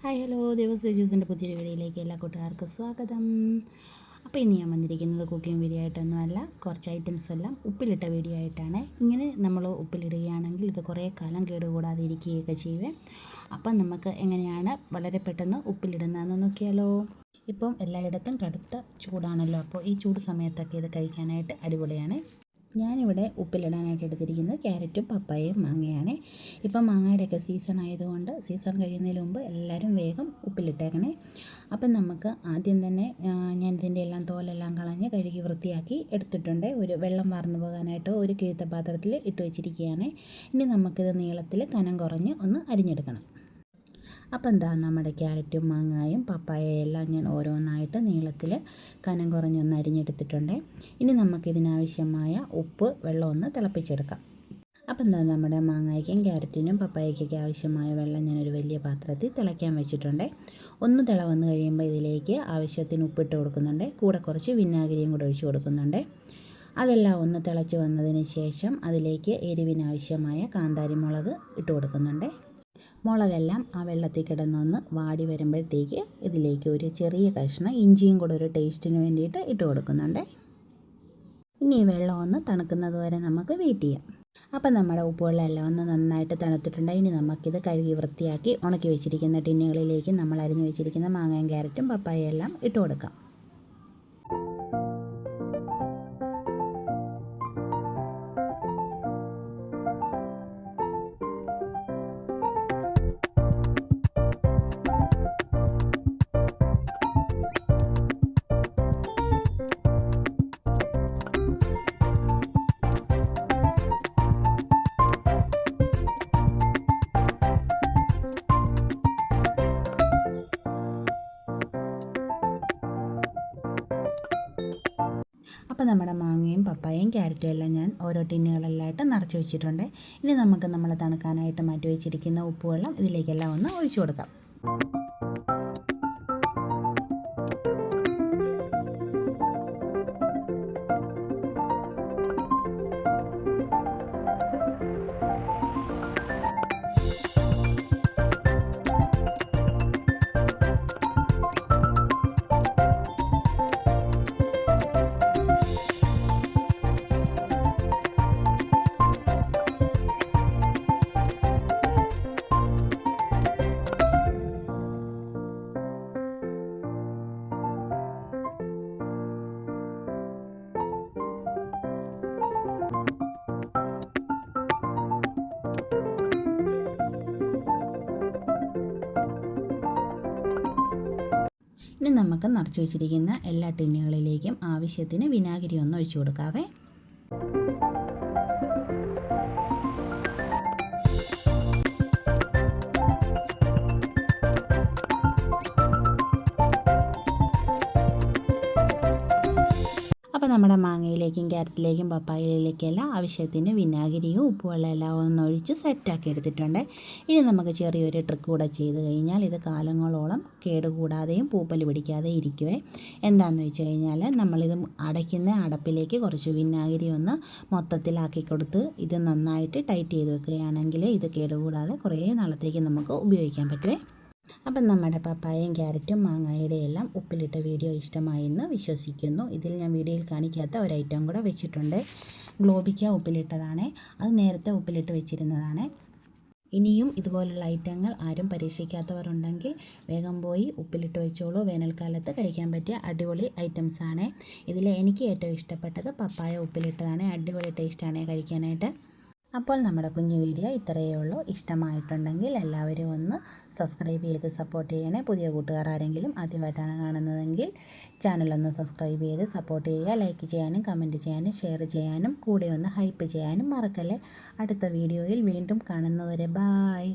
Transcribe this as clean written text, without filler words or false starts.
Hi hello Divas ജ്യൂസിൻ്റെ പുതിയൊരു വീഡിയോയിലേക്ക് എല്ലാ കൂട്ടുകാർക്കും സ്വാഗതം. അപ്പോൾ ഇന്ന് ഞാൻ വന്നിരിക്കുന്നത് കുക്കിംഗ് വീഡിയോ ആയിട്ടൊന്നുമല്ല, കുറച്ച് ഐറ്റംസ് എല്ലാം ഉപ്പിലിട്ട വീഡിയോ ആയിട്ടാണ്. ഇങ്ങനെ നമ്മൾ ഉപ്പിലിടുകയാണെങ്കിൽ ഇത് കുറേ കാലം കേടുകൂടാതെ ഇരിക്കുകയൊക്കെ ചെയ്യുവേ. അപ്പം നമുക്ക് എങ്ങനെയാണ് വളരെ പെട്ടെന്ന് ഉപ്പിലിടുന്നതെന്ന് നോക്കിയാലോ. ഇപ്പം എല്ലായിടത്തും കടുത്ത ചൂടാണല്ലോ, അപ്പോൾ ഈ ചൂട് സമയത്തൊക്കെ ഇത് കഴിക്കാനായിട്ട് അടിപൊളിയാണ്. ഞാനിവിടെ ഉപ്പിലിടാനായിട്ട് എടുത്തിരിക്കുന്നത് ക്യാരറ്റും പപ്പായയും മാങ്ങയാണ്. ഇപ്പം മാങ്ങയുടെയൊക്കെ സീസൺ ആയതുകൊണ്ട് സീസൺ കഴിയുന്നതിന് മുമ്പ് എല്ലാവരും വേഗം ഉപ്പിലിട്ടേക്കണേ. അപ്പം നമുക്ക് ആദ്യം തന്നെ ഞാനിതിൻ്റെ എല്ലാം തോലെല്ലാം കളഞ്ഞ് കഴുകി വൃത്തിയാക്കി എടുത്തിട്ടുണ്ട്. ഒരു വെള്ളം വാർന്നു പോകാനായിട്ട് ഒരു കിഴുത്ത പാത്രത്തിൽ ഇട്ട് വെച്ചിരിക്കുകയാണ്. ഇനി നമുക്കിത് നീളത്തിൽ കനം കുറഞ്ഞ് ഒന്ന് അരിഞ്ഞെടുക്കണം. അപ്പോൾ എന്താ നമ്മുടെ ക്യാരറ്റും മാങ്ങായും പപ്പായയും എല്ലാം ഞാൻ ഓരോന്നായിട്ട് നീളത്തിൽ കനം കുറഞ്ഞൊന്ന് അരിഞ്ഞെടുത്തിട്ടുണ്ട്. ഇനി നമുക്കിതിനാവശ്യമായ ഉപ്പ് വെള്ളം ഒന്ന് തിളപ്പിച്ചെടുക്കാം. അപ്പോൾ എന്താ നമ്മുടെ മാങ്ങയ്ക്കും ക്യാരറ്റിനും പപ്പായയ്ക്കൊക്കെ ആവശ്യമായ വെള്ളം ഞാനൊരു വലിയ പാത്രത്തിൽ തിളയ്ക്കാൻ വെച്ചിട്ടുണ്ട്. ഒന്ന് തിള വന്ന് കഴിയുമ്പോൾ ഇതിലേക്ക് ആവശ്യത്തിന് ഉപ്പിട്ട് കൊടുക്കുന്നുണ്ട്. കൂടെ കുറച്ച് വിനാഗിരിയും കൂടെ ഒഴിച്ച് കൊടുക്കുന്നുണ്ട്. അതെല്ലാം ഒന്ന് തിളച്ച് വന്നതിന് ശേഷം അതിലേക്ക് എരിവിനാവശ്യമായ കാന്താരി മുളക് ഇട്ട് കൊടുക്കുന്നുണ്ട്. മുളകെല്ലാം ആ വെള്ളത്തിൽ കിടന്നൊന്ന് വാടി വരുമ്പോഴത്തേക്ക് ഇതിലേക്ക് ഒരു ചെറിയ കഷ്ണം ഇഞ്ചിയും കൂടെ ഒരു ടേസ്റ്റിന് വേണ്ടിയിട്ട് ഇട്ട് കൊടുക്കുന്നുണ്ട്. ഇനി ഈ വെള്ളം ഒന്ന് തണുക്കുന്നത് വരെ നമുക്ക് വെയിറ്റ് ചെയ്യാം. അപ്പം നമ്മുടെ ഉപ്പുവെള്ളമെല്ലാം ഒന്ന് നന്നായിട്ട് തണുത്തിട്ടുണ്ട്. ഇനി നമുക്കിത് കഴുകി വൃത്തിയാക്കി ഉണക്കി വെച്ചിരിക്കുന്ന ടിന്നുകളിലേക്ക് നമ്മൾ അരിഞ്ഞു വെച്ചിരിക്കുന്ന മാങ്ങയും ക്യാരറ്റും പപ്പായയും എല്ലാം ഇട്ട് കൊടുക്കാം. അപ്പോൾ നമ്മുടെ മാങ്ങയും പപ്പായയും ക്യാരറ്റും എല്ലാം ഞാൻ ഓരോ ടിന്നുകളിലായിട്ട് നിറച്ച് വെച്ചിട്ടുണ്ട്. ഇനി നമുക്ക് നമ്മൾ തണുക്കാനായിട്ട് മാറ്റി വെച്ചിരിക്കുന്ന ഉപ്പുവെള്ളം ഇതിലേക്കെല്ലാം ഒന്ന് ഒഴിച്ചു കൊടുക്കാം. ഇനി നമുക്ക് നിറച്ച് വെച്ചിരിക്കുന്ന എല്ലാ ടിന്നുകളിലേക്കും ആവശ്യത്തിന് വിനാഗിരി ഒന്ന് ഒഴിച്ചു കൊടുക്കാവേ. അപ്പോൾ നമ്മുടെ മാങ്ങയിലേക്കും ക്യാരറ്റിലേക്കും പപ്പായയിലേക്കെല്ലാം ആവശ്യത്തിന് വിനാഗിരിയും ഉപ്പുവെള്ളം എല്ലാം ഒന്ന് ഒഴിച്ച് സെറ്റാക്കി എടുത്തിട്ടുണ്ട്. ഇനി നമുക്ക് ചെറിയൊരു ട്രിക്ക് കൂടെ ചെയ്ത് കഴിഞ്ഞാൽ ഇത് കാലങ്ങളോളം കേടുകൂടാതെയും പൂപ്പൽ പിടിക്കാതെ ഇരിക്കുവേ. എന്താണെന്ന് വെച്ച് കഴിഞ്ഞാൽ നമ്മളിത് അടയ്ക്കുന്ന അടപ്പിലേക്ക് കുറച്ച് വിനാഗിരി ഒന്ന് മൊത്തത്തിലാക്കി കൊടുത്ത് ഇത് നന്നായിട്ട് ടൈറ്റ് ചെയ്ത് വെക്കുകയാണെങ്കിൽ ഇത് കേടുകൂടാതെ കുറേ നാളത്തേക്ക് നമുക്ക് ഉപയോഗിക്കാൻ പറ്റുമേ. അപ്പം നമ്മുടെ പപ്പായയും ക്യാരറ്റും മാങ്ങയുടെ എല്ലാം ഉപ്പിലിട്ട വീഡിയോ ഇഷ്ടമായെന്ന് വിശ്വസിക്കുന്നു. ഇതിൽ ഞാൻ വീഡിയോയിൽ കാണിക്കാത്ത ഒരു ഐറ്റം കൂടെ വെച്ചിട്ടുണ്ട്. ഗ്ലോബിക്ക ഉപ്പിലിട്ടതാണ്. അത് നേരത്തെ ഉപ്പിലിട്ട് വെച്ചിരുന്നതാണ്. ഇനിയും ഇതുപോലുള്ള ഐറ്റങ്ങൾ ആരും പരീക്ഷിക്കാത്തവരുണ്ടെങ്കിൽ വേഗം പോയി ഉപ്പിലിട്ട് വെച്ചോളൂ. വേനൽക്കാലത്ത് കഴിക്കാൻ പറ്റിയ അടിപൊളി ഐറ്റംസാണ്. ഇതിൽ എനിക്ക് ഏറ്റവും ഇഷ്ടപ്പെട്ടത് പപ്പായ ഉപ്പിലിട്ടതാണ്. അടിപൊളി ടേസ്റ്റാണ് കഴിക്കാനായിട്ട്. അപ്പോൾ നമ്മുടെ കുഞ്ഞു വീഡിയോ ഇത്രയേ ഉള്ളൂ. ഇഷ്ടമായിട്ടുണ്ടെങ്കിൽ എല്ലാവരും ഒന്ന് സബ്സ്ക്രൈബ് ചെയ്ത് സപ്പോർട്ട് ചെയ്യണേ. പുതിയ കൂട്ടുകാർ ആരെങ്കിലും ആദ്യമായിട്ടാണ് കാണുന്നതെങ്കിൽ ചാനലൊന്ന് സബ്സ്ക്രൈബ് ചെയ്ത് സപ്പോർട്ട് ചെയ്യുക. ലൈക്ക് ചെയ്യാനും കമൻറ്റ് ചെയ്യാനും ഷെയർ ചെയ്യാനും കൂടെ ഒന്ന് ഹൈപ്പ് ചെയ്യാനും മറക്കല്ലേ. അടുത്ത വീഡിയോയിൽ വീണ്ടും കാണുന്നവരെ ബായ്.